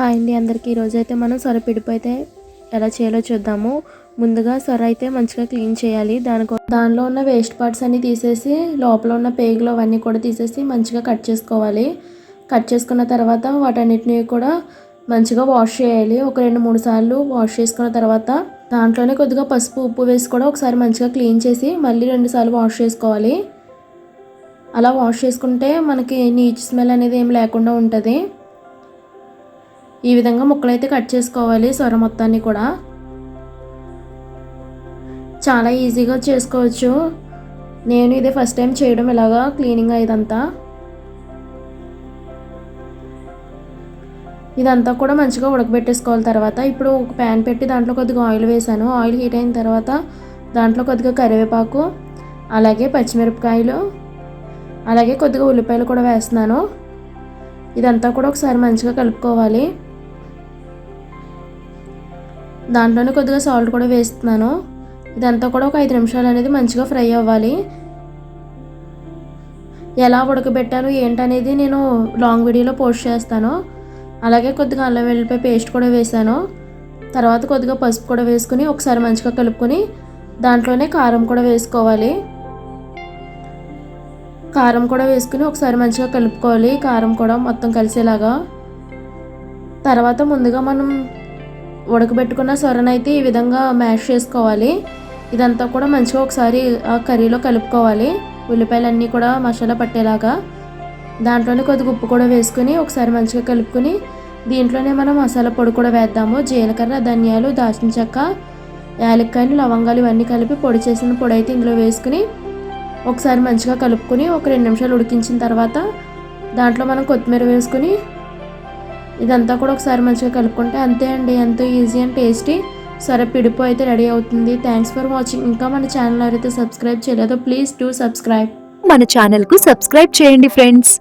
Hi అండి అందరికీ. ఈరోజైతే మనం సొర పిడుపు అయితే ఎలా చేయాలో చూద్దాము. ముందుగా సొర అయితే మంచిగా క్లీన్ చేయాలి. దానిలో ఉన్న వేస్ట్ పార్ట్స్ అన్నీ తీసేసి లోపల ఉన్న పేగులు అవన్నీ కూడా తీసేసి మంచిగా కట్ చేసుకోవాలి. కట్ చేసుకున్న తర్వాత వాటన్నిటిని కూడా మంచిగా వాష్ చేయాలి. ఒక 2-3 సార్లు వాష్ చేసుకున్న తర్వాత దాంట్లోనే కొద్దిగా పసుపు ఉప్పు వేసి కూడా ఒకసారి మంచిగా క్లీన్ చేసి మళ్ళీ 2 సార్లు వాష్ చేసుకోవాలి. అలా వాష్ చేసుకుంటే మనకి నీచు స్మెల్ అనేది ఏం లేకుండా ఉంటుంది. ఈ విధంగా ముక్కలైతే కట్ చేసుకోవాలి. సొర మొత్తాన్ని కూడా చాలా ఈజీగా చేసుకోవచ్చు. నేను ఇదే ఫస్ట్ టైం చేయడం ఇలాగా క్లీనింగ్ ఇదంతా కూడా మంచిగా ఉడకబెట్టేసుకోవాలి. తర్వాత ఇప్పుడు ఒక ప్యాన్ పెట్టి దాంట్లో కొద్దిగా ఆయిల్ వేసాను. ఆయిల్ హీట్ అయిన తర్వాత దాంట్లో కొద్దిగా కరివేపాకు, అలాగే పచ్చిమిరపకాయలు, అలాగే కొద్దిగా ఉల్లిపాయలు కూడా వేస్తున్నాను. ఇదంతా కూడా ఒకసారి మంచిగా కలుపుకోవాలి. దాంట్లోనే కొద్దిగా సాల్ట్ కూడా వేస్తున్నాను. ఇదంతా కూడా ఒక 5 నిమిషాలు అనేది మంచిగా ఫ్రై అవ్వాలి. ఎలా ఉడకబెట్టాను ఏంటనేది నేను లాంగ్ వీడియోలో పోస్ట్ చేస్తాను. అలాగే కొద్దిగా అల్లం వెల్లుల్లిపాయ పేస్ట్ కూడా వేసాను. తర్వాత కొద్దిగా పసుపు కూడా వేసుకుని ఒకసారి మంచిగా కలుపుకొని దాంట్లోనే కారం కూడా వేసుకోవాలి. కారం కూడా వేసుకుని ఒకసారి మంచిగా కలుపుకోవాలి. కారం కూడా మొత్తం కలిసేలాగా. తర్వాత ముందుగా మనం ఉడకబెట్టుకున్న సొరనైతే ఈ విధంగా మ్యాష్ చేసుకోవాలి. ఇదంతా కూడా మంచిగా ఒకసారి ఆ కర్రీలో కలుపుకోవాలి. ఉల్లిపాయలన్నీ కూడా మసాలా పట్టేలాగా. దాంట్లోనే కొద్దిగా ఉప్పు కూడా వేసుకుని ఒకసారి మంచిగా కలుపుకొని దీంట్లోనే మనం మసాలా పొడి కూడా వేద్దాము. జీలకర్ర, ధనియాలు, దాల్చిన చెక్క, యాలక్కాయలు, లవంగాలు ఇవన్నీ కలిపి పొడి చేసిన పొడి అయితే ఇందులో వేసుకుని ఒకసారి మంచిగా కలుపుకొని ఒక 2 నిమిషాలు ఉడికించిన తర్వాత దాంట్లో మనం కొత్తిమీర వేసుకుని ఇదంతా కూడా ఒకసారి మంచిగా కలుపుకుంటే అంతే అండి. ఎంతో ఈజీ అండ్ టేస్టీ సొర పిడుపు అయితే రెడీ అవుతుంది. Thanks for watching. ఇంకా మన ఛానల్ ఎవరైతే సబ్స్క్రైబ్ చేయలేదో ప్లీజ్ డూ సబ్స్క్రైబ్. మన ఛానల్ కు సబ్స్క్రైబ్ చేయండి ఫ్రెండ్స్.